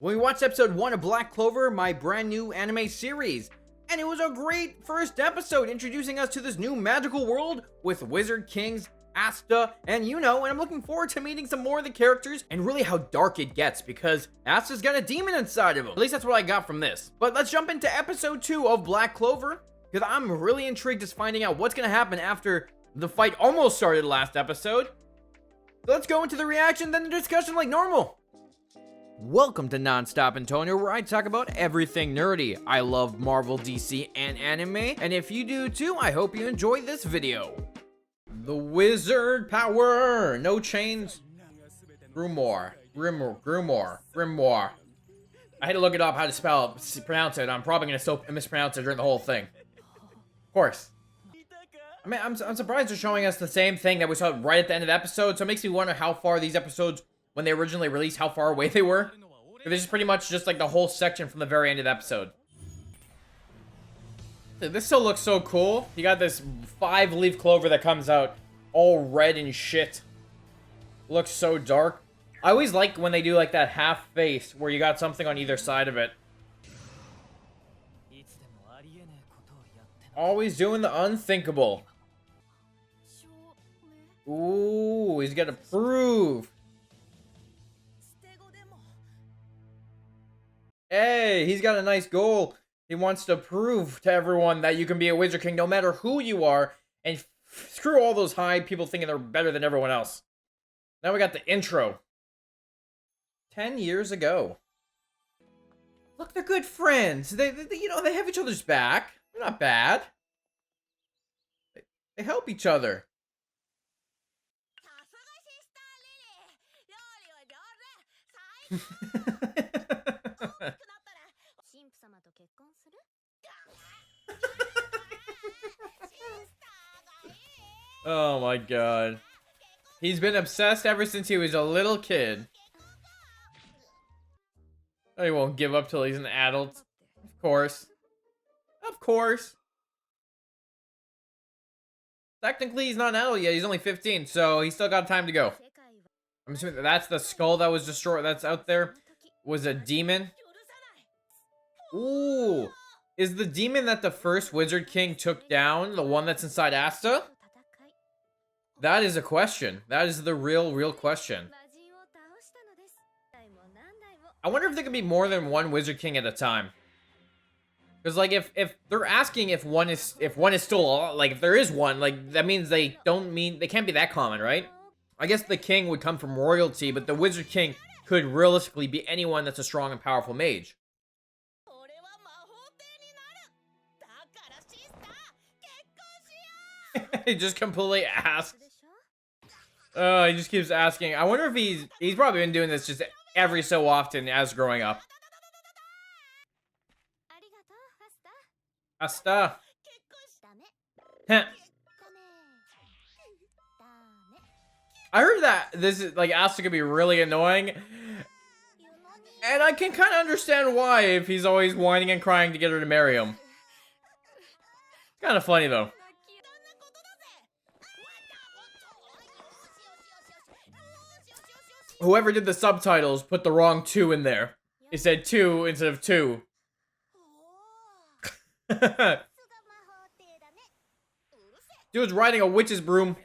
When we watched episode 1 of Black Clover, my brand new anime series. And it was a great first episode introducing us to this new magical world with Wizard Kings, Asta and Yuno, and I'm looking forward to meeting some more of the characters and really how dark it gets because Asta's got a demon inside of him. At least that's what I got from this. But let's jump into episode 2 of Black Clover because I'm really intrigued just finding out what's going to happen after the fight almost started last episode. So let's go into the reaction, then the discussion like normal. Welcome to NonStopAntonio, where I talk about everything nerdy. I love Marvel, DC, and anime, and if you do too, I hope you enjoy this video. The wizard power! No chains. Grimoire. I had to look it up how to pronounce it. I'm probably gonna still mispronounce it during the whole thing. Of course. I mean, I'm surprised they're showing us the same thing that we saw right at the end of the episode, so it makes me wonder how far these episodes, when they originally released, how far away they were. This is pretty much just like the whole section from the very end of the episode. Dude, this still looks so cool. You got this 5-leaf clover that comes out all red and shit. Looks so dark. I always like when they do like that half face where you got something on either side of it. Always doing the unthinkable. Ooh, he's gotta prove. Hey, he's got a nice goal. He wants to prove to everyone that you can be a Wizard King no matter who you are, and screw all those high people thinking they're better than everyone else. Now we got the intro. 10 years ago. Look, they're good friends. They have each other's back. They're not bad. They help each other. Oh my god. He's been obsessed ever since he was a little kid. Oh, he won't give up till he's an adult. Of course. Of course. Technically, he's not an adult yet. He's only 15, so he's still got time to go. I'm assuming that's the skull that was destroyed. That's out there. Was a demon. Ooh. Is the demon that the first Wizard King took down the one that's inside Asta? That is a question. That is the real question. I wonder if there can be more than one Wizard King at a time. Because like if they're asking if one is still, like if there is one, like that means they can't be that common, right? I guess the king would come from royalty, but the Wizard King could realistically be anyone that's a strong and powerful mage. He just completely asks. Oh, he just keeps asking. I wonder if he's probably been doing this just every so often as growing up. Asta. Heh. I heard that this is like Asta could be really annoying. And I can kind of understand why if he's always whining and crying to get her to marry him. Kind of funny though. Whoever did the subtitles put the wrong 2 in there. It said 2 instead of 2. Dude's riding a witch's broom.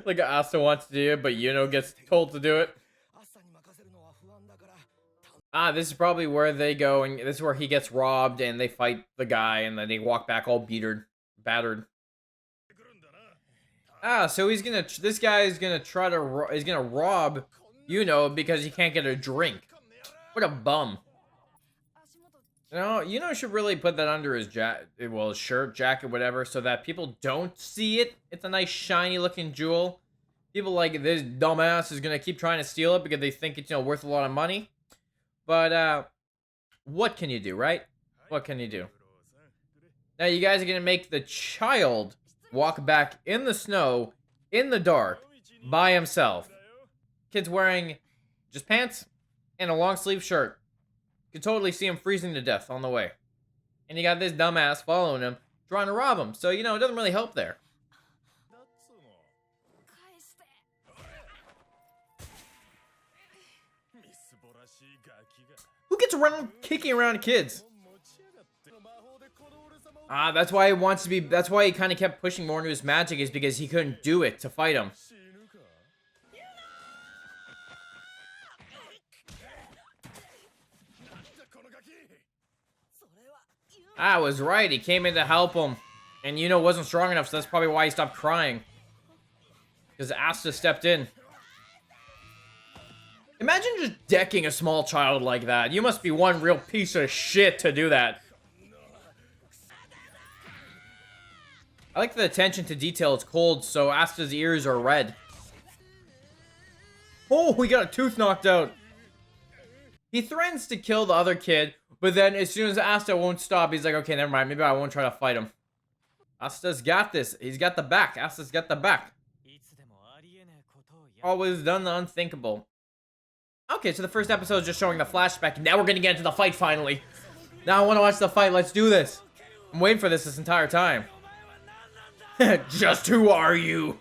Like Asta wants to do it, but Yuno gets told to do it. Ah, this is probably where they go, and this is where he gets robbed, and they fight the guy, and then they walk back all battered. Ah, so this guy is gonna rob Yuno because he can't get a drink. What a bum. You know, Yuno should really put that under his his shirt, jacket, whatever, so that people don't see it. It's a nice shiny looking jewel. People like this dumbass is gonna keep trying to steal it because they think it's, worth a lot of money. But, what can you do, right? What can you do? Now, you guys are gonna make the child walk back in the snow, in the dark, by himself. Kid's wearing just pants and a long sleeve shirt. You can totally see him freezing to death on the way. And you got this dumbass following him, trying to rob him. So, you know, it doesn't really help there. Who gets around kicking around kids? That's why he wants to be, that's why he kind of kept pushing more into his magic, is because he couldn't do it to fight him. I was right, he came in to help him. And Yuno wasn't strong enough, so that's probably why he stopped crying. Because Asta stepped in. Imagine just decking a small child like that. You must be one real piece of shit to do that. I like the attention to detail. It's cold, so Asta's ears are red. Oh, we got a tooth knocked out. He threatens to kill the other kid, but then as soon as Asta won't stop, he's like, okay, never mind. Maybe I won't try to fight him. Asta's got this. He's got the back. Asta's got the back. Always done the unthinkable. Okay, so the first episode is just showing the flashback. Now we're gonna get into the fight finally. Now I want to watch the fight. Let's do this. I'm waiting for this entire time. Just who are you?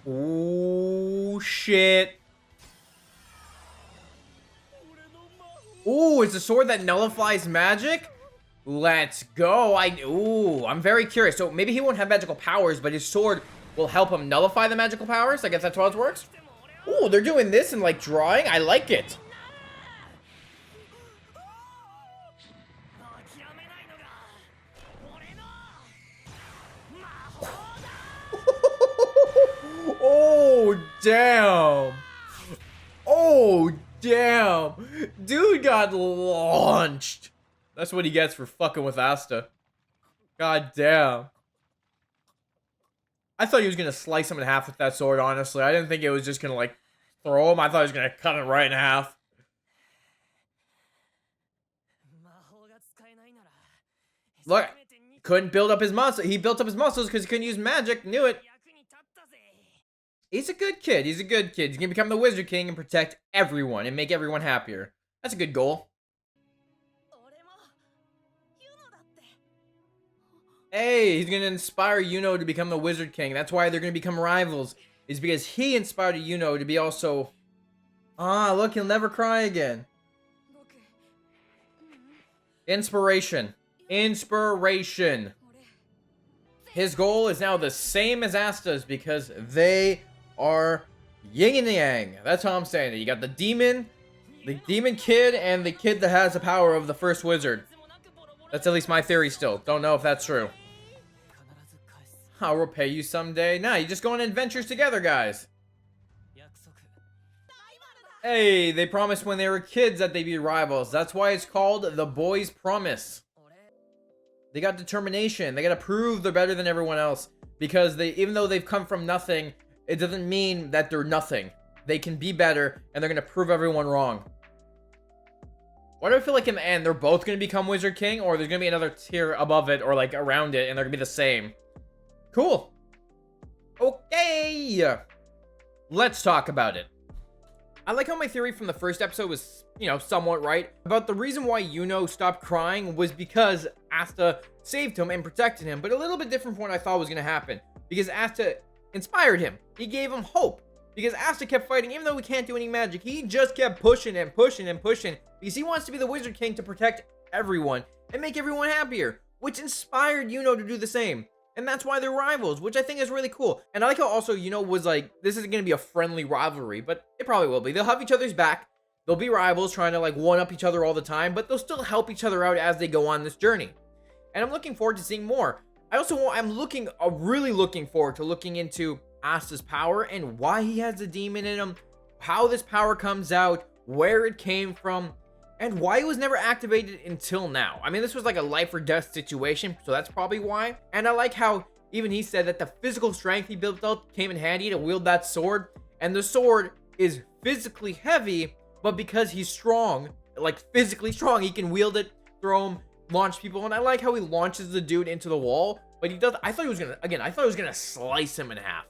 Oh shit. Ooh, it's a sword that nullifies magic? Let's go. I'm very curious. So maybe he won't have magical powers, but his sword will help him nullify the magical powers? I guess that's how it works? Ooh, they're doing this and like drawing? I like it. Oh, damn. Oh, damn. Dude got launched. That's what he gets for fucking with Asta. God damn. I thought he was gonna slice him in half with that sword, honestly. I didn't think it was just gonna, like, throw him. I thought he was gonna cut it right in half. Look, couldn't build up his muscle. He built up his muscles because he couldn't use magic. Knew it. He's a good kid. He's a good kid. He's gonna become the Wizard King and protect everyone and make everyone happier. That's a good goal. Hey, he's gonna inspire Yuno to become the Wizard King. That's why they're gonna become rivals. Is because he inspired Yuno to be also... Ah, look, he'll never cry again. Inspiration. Inspiration. His goal is now the same as Asta's because they are yin and yang. That's how I'm saying it. You got the demon kid, and the kid that has the power of the first wizard. That's at least my theory still. Don't know if that's true. I'll repay you someday. Nah, you just go on adventures together, guys. Hey, they promised when they were kids that they'd be rivals. That's why it's called The Boys' Promise. They got determination. They gotta prove they're better than everyone else. Because even though they've come from nothing, it doesn't mean that they're nothing. They can be better, and they're gonna prove everyone wrong. Why do I feel like in the end, they're both gonna become Wizard King, or there's gonna be another tier above it, or like around it, and they're gonna be the same? Cool. Okay. Let's talk about it. I like how my theory from the first episode was, you know, somewhat right. About the reason why Yuno stopped crying was because Asta saved him and protected him, but a little bit different from what I thought was going to happen. Because Asta inspired him. He gave him hope. Because Asta kept fighting, even though we can't do any magic, he just kept pushing and pushing and pushing. Because he wants to be the Wizard King to protect everyone and make everyone happier. Which inspired Yuno to do the same. And that's why they're rivals, which I think is really cool. And I like how also Yuno was like, this isn't going to be a friendly rivalry, but it probably will be. They'll have each other's back. They'll be rivals trying to like one-up each other all the time, but they'll still help each other out as they go on this journey. And I'm looking forward to seeing more. I'm really looking forward to looking into Asta's power and why he has a demon in him, how this power comes out, where it came from, and why it was never activated until now. I mean, this was like a life or death situation, so that's probably why. And I like how even he said that the physical strength he built up came in handy to wield that sword. And the sword is physically heavy, but because he's strong, like physically strong, he can wield it, throw him, launch people. And I like how he launches the dude into the wall, but he does. I thought he was gonna slice him in half,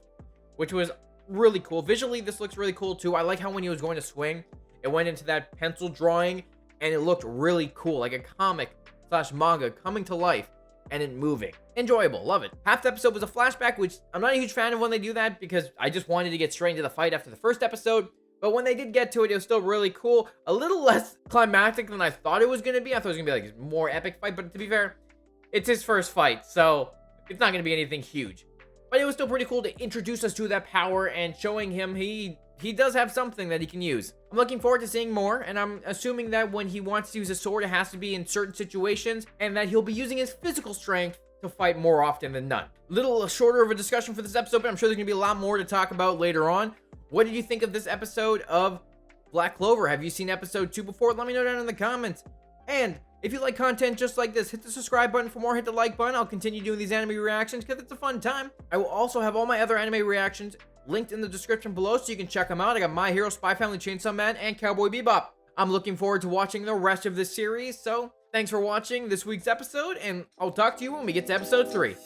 which was really cool. Visually, this looks really cool too. I like how when he was going to swing, it went into that pencil drawing, and it looked really cool, like a comic / manga coming to life. and it moving. Enjoyable, love it. Half the episode was a flashback, which I'm not a huge fan of when they do that because I just wanted to get straight into the fight after the first episode. But when they did get to it, it was still really cool. A little less climactic than I thought it was going to be. I thought it was going to be like a more epic fight, but to be fair, it's his first fight, so it's not going to be anything huge. But it was still pretty cool to introduce us to that power and showing him he does have something that he can use. I'm looking forward to seeing more, and I'm assuming that when he wants to use a sword, it has to be in certain situations, and that he'll be using his physical strength to fight more often than not. Little shorter of a discussion for this episode, but I'm sure there's going to be a lot more to talk about later on. What did you think of this episode of Black Clover? Have you seen episode 2 before? Let me know down in the comments. And if you like content just like this, hit the subscribe button for more, hit the like button. I'll continue doing these anime reactions because it's a fun time. I will also have all my other anime reactions linked in the description below so you can check them out. I got My Hero, Spy Family, Chainsaw Man, and Cowboy Bebop. I'm looking forward to watching the rest of this series, so thanks for watching this week's episode, and I'll talk to you when we get to episode 3.